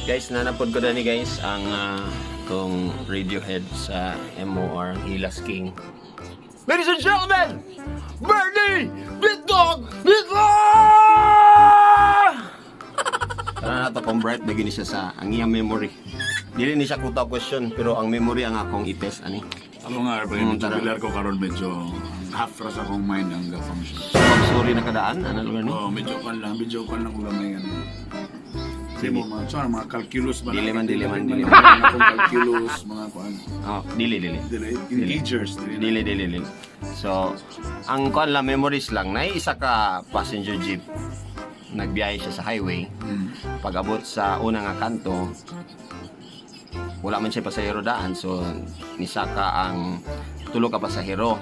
Guys, nanapod ko na ni guys ang tong Radiohead sa MOR Hilas King. Ladies and gentlemen, Bernie Bitdog Bitdog! Tara na ito kung bright na gini siya sa ang iyang memory. Dili ni siya kuta question pero ang memory ang akong i-test ani. Ano nga, medyo bilar ko karon medyo half ras akong mind ang function. Sorry na kadaan, ano lugar ni? Oh, medyo kan lang kung gamay yan. Sige mo, mga calculus ba? Dili man. Akong calculus, mga kuan. Oh, dili. Integers. Dili. So, ang kuan lang, memories lang. Isa ka passenger jeep. Nagbiyahe siya sa highway. Pag-abot sa unang nga kanto, wala man siya pasahero daan. So, nisaka ang tulo ka pasahero.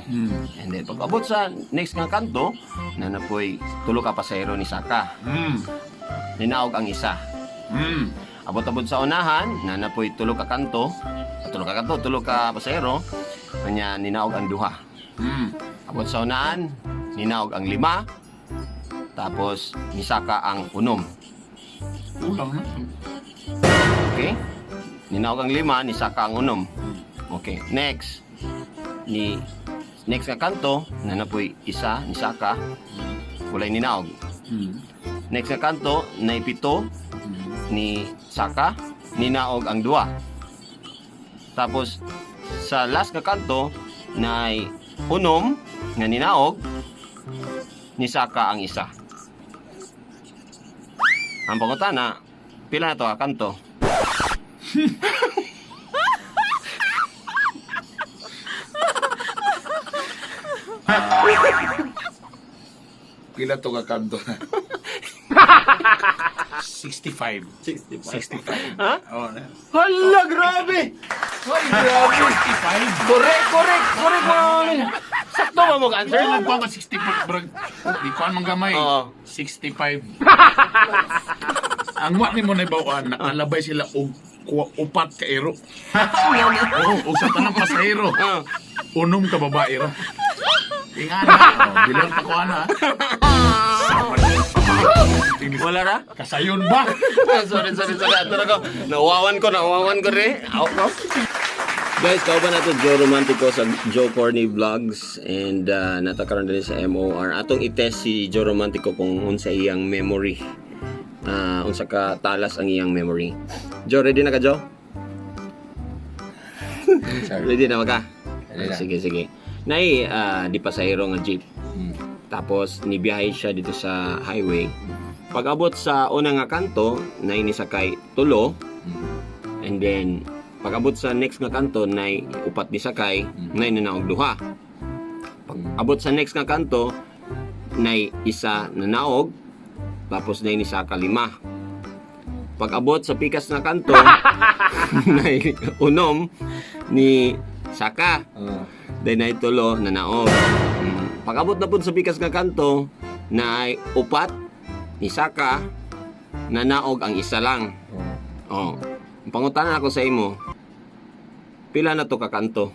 And then, pag-abot sa next nga kanto, nanapoy tulo ka pasahero ni Saka. Ninaog ang isa. Abot-abot sa unahan, nanapoy tulo ka pasahero, kanya ninaog ang duha. Abot sa unahan, ninaog ang 5, tapos nisaka ang 6. Ulang na. Okay? Ninaog ang 5, nisaka ang 6. Okay, next. Next nga kanto, nanapoy isa, nisaka, walay ninaog. Next nga kanto, na 7, ni Saka, ninaog ang 2. Tapos, sa last nga kanto, na 6 nga ninaog, ni Saka ang 1. Ang pangutana, pila na to ka kanto? Pila to ka kanto na? 65. Ha? Oh, na. Hala, grabe! Grabe! 65. Correct! Sakto ba mo ka answer? Ano nagkuha ka 65, bro? Di ko ang gamay. Oo. 65. Ang wak ni mo na ibawaan, nakalabay sila og upat ka ero. Oo, og sa tanang pasahero. Unom ka babae ra. Ingana. Bilang pa ko ana. Wala ra? Kasayon ba? Sorry. Ato na ko. Nawawan ko rin. Guys, kauban nato Joe Romantico sa Joe Corny Vlogs and natakaroon din sa MOR. Atong i-test si Joe Romantico kung unsa iyang memory. Unsa ka talas ang iyang memory. Joe, ready na ka, Joe? Ready na maka? Sige. Nay, di pasahero nga jeep. Tapos nibiyahe siya dito sa highway. Pag-abot sa unang nga kanto, nay nisakay 3. And then pag-abot sa next nga kanto, nay upat ni sakay, nay nanaog 2. Pag-abot sa next nga kanto, nay isa nanaog, tapos nay ni Saka 5. Pag-abot sa pikas nga kanto, nay 6 ni Saka. Then nay 3 nanaog. Pag-abot na po sa pikas nga kanto, nay 4 ni Saka, nanaog ang 1 lang. Oh. Ang pangutanan ako sa imo, pila na to ka kanto?